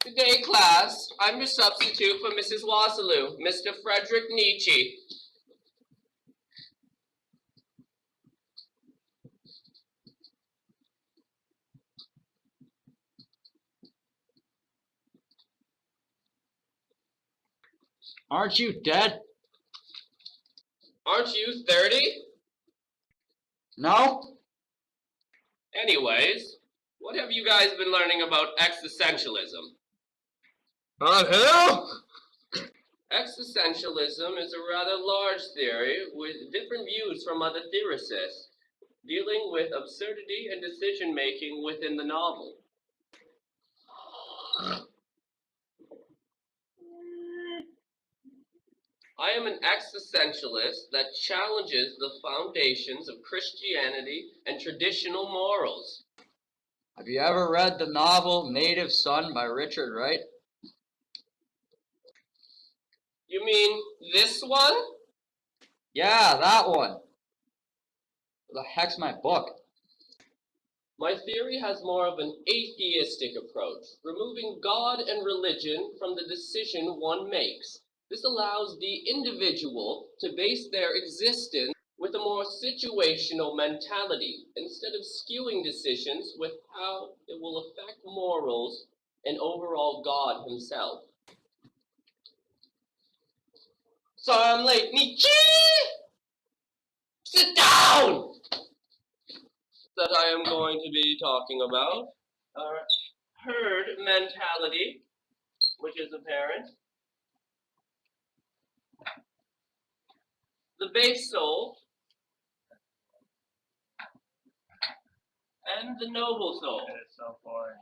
Good day, class. I'm your substitute for Mrs. Wasaloo, Mr. Friedrich Nietzsche. Aren't you dead? Aren't you 30? No? Anyways, what have you guys been learning about existentialism? Who? Existentialism is a rather large theory with different views from other theorists, dealing with absurdity and decision-making within the novel. I am an existentialist that challenges the foundations of Christianity and traditional morals. Have you ever read the novel Native Son by Richard Wright? You mean this one? Yeah, that one. What the heck's my book? My theory has more of an atheistic approach, removing God and religion from the decision one makes. This allows the individual to base their existence with a more situational mentality, instead of skewing decisions with how it will affect morals and overall God himself. Sorry I'm late, Nietzsche! Sit down! That I am going to be talking about are herd mentality, which is apparent, the base soul, and the noble soul. It's so boring.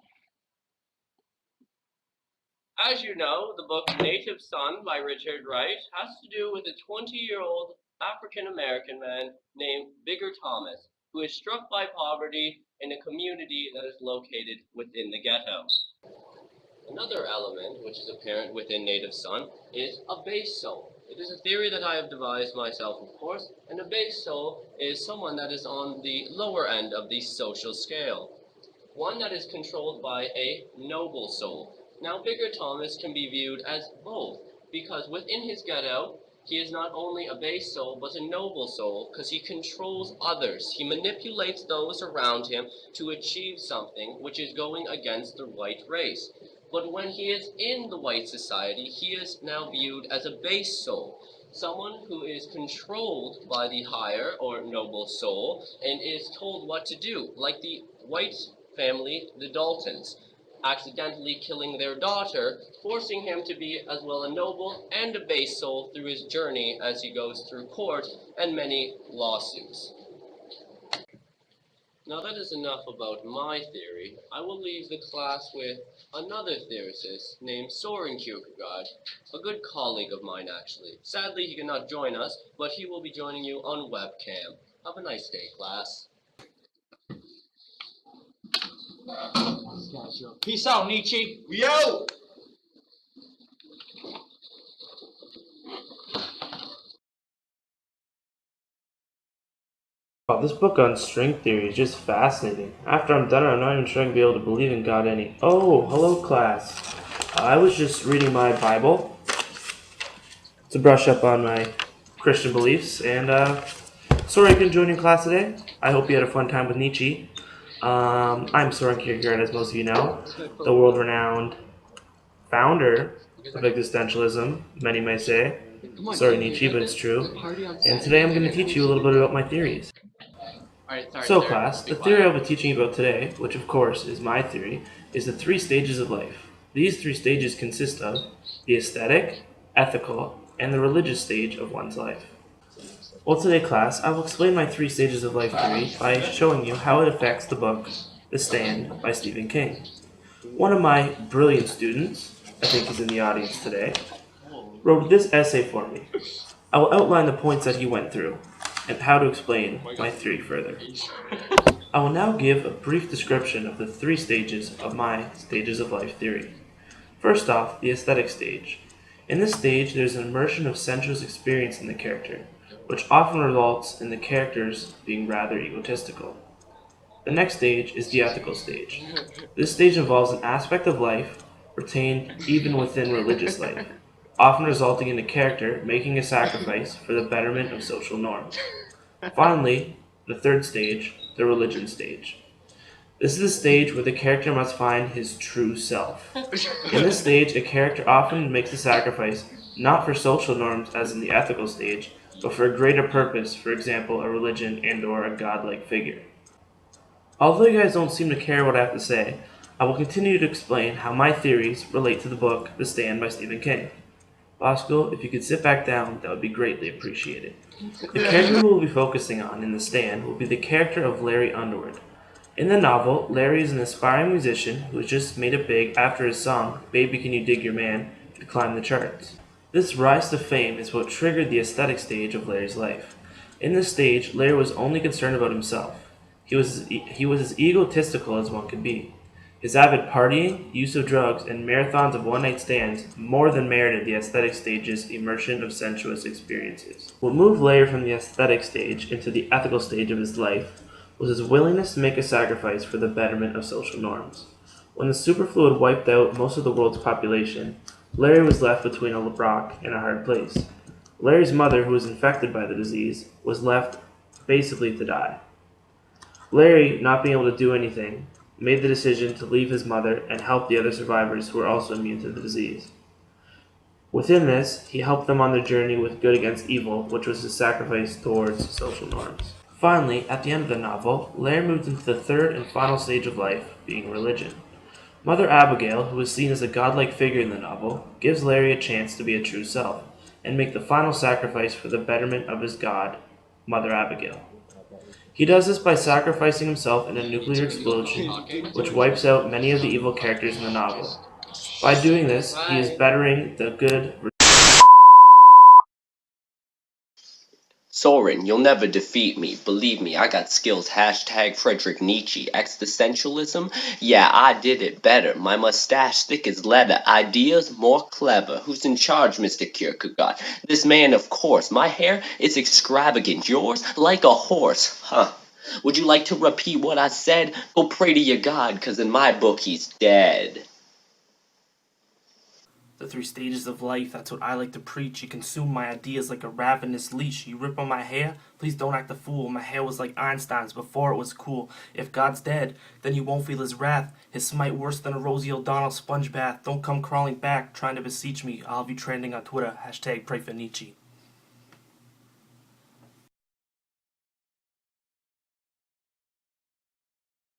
As you know, the book Native Son by Richard Wright has to do with a 20-year-old African-American man named Bigger Thomas, who is struck by poverty in a community that is located within the ghetto. Another element, which is apparent within Native Son, is a base soul. It is a theory that I have devised myself, of course, and a base soul is someone that is on the lower end of the social scale, one that is controlled by a noble soul. Now, Bigger Thomas can be viewed as both, because within his ghetto, he is not only a base soul, but a noble soul, because he controls others. He manipulates those around him to achieve something which is going against the white race. But when he is in the white society, he is now viewed as a base soul, someone who is controlled by the higher or noble soul and is told what to do, like the white family, the Daltons, accidentally killing their daughter, forcing him to be as well a noble and a base soul through his journey as he goes through court and many lawsuits. Now that is enough about my theory. I will leave the class with another theorist named Soren Kierkegaard, a good colleague of mine actually. Sadly he cannot join us, but he will be joining you on webcam. Have a nice day, class. Peace out, Nietzsche. Yo! Wow, this book on string theory is just fascinating. After I'm done, I'm not even sure I'm going to be able to believe in God any. Oh, hello, class. I was just reading my Bible to brush up on my Christian beliefs, and sorry I couldn't join your class today. I hope you had a fun time with Nietzsche. I'm Soren Kierkegaard, as most of you know, the world-renowned founder of existentialism, many may say. Sorry, Nietzsche, but it's true. And today I'm going to teach you a little bit about my theories. So class, the theory I'll be teaching you about today, which of course is my theory, is the 3 stages of life. These 3 stages consist of the aesthetic, ethical, and the religious stage of one's life. Well, today class, I will explain my 3 stages of life theory by showing you how it affects the book The Stand by Stephen King. One of my brilliant students, I think he's in the audience today, wrote this essay for me. I will outline the points that he went through and how to explain my theory further. I will now give a brief description of the 3 stages of my stages of life theory. First off, the aesthetic stage. In this stage, there is an immersion of sensuous experience in the character, which often results in the characters being rather egotistical. The next stage is the ethical stage. This stage involves an aspect of life retained even within religious life, often resulting in the character making a sacrifice for the betterment of social norms. Finally, the third stage, the religion stage. This is the stage where the character must find his true self. In this stage, a character often makes a sacrifice not for social norms as in the ethical stage, but for a greater purpose, for example, a religion and or a godlike figure. Although you guys don't seem to care what I have to say, I will continue to explain how my theories relate to the book The Stand by Stephen King. Bosco, if you could sit back down, that would be greatly appreciated. The character we will be focusing on in The Stand will be the character of Larry Underwood. In the novel, Larry is an aspiring musician who has just made it big after his song, Baby Can You Dig Your Man, had climbed the charts. This rise to fame is what triggered the aesthetic stage of Larry's life. In this stage, Larry was only concerned about himself. He was as egotistical as one could be. His avid partying, use of drugs, and marathons of one-night stands more than merited the aesthetic stage's immersion of sensuous experiences. What moved Larry from the aesthetic stage into the ethical stage of his life was his willingness to make a sacrifice for the betterment of social norms. When the superfluid wiped out most of the world's population, Larry was left between a rock and a hard place. Larry's mother, who was infected by the disease, was left basically to die. Larry, not being able to do anything, made the decision to leave his mother and help the other survivors who were also immune to the disease. Within this, he helped them on their journey with good against evil, which was his sacrifice towards social norms. Finally, at the end of the novel, Larry moved into the third and final stage of life, being religion. Mother Abigail, who is seen as a godlike figure in the novel, gives Larry a chance to be a true self, and make the final sacrifice for the betterment of his god, Mother Abigail. He does this by sacrificing himself in a nuclear explosion, which wipes out many of the evil characters in the novel. By doing this, he is bettering the good. Soren, you'll never defeat me. Believe me, I got skills. Hashtag Friedrich Nietzsche. Existentialism? Yeah, I did it better. My mustache thick as leather. Ideas more clever. Who's in charge, Mr. Kierkegaard? This man, of course. My hair is extravagant. Yours? Like a horse. Huh. Would you like to repeat what I said? Go pray to your God, 'cause in my book he's dead. The three stages of life, that's what I like to preach. You consume my ideas like a ravenous leash. You rip on my hair? Please don't act a fool. My hair was like Einstein's before it was cool. If God's dead, then you won't feel his wrath. His smite worse than a Rosie O'Donnell sponge bath. Don't come crawling back, trying to beseech me. I'll be trending on Twitter. Hashtag pray for Nietzsche.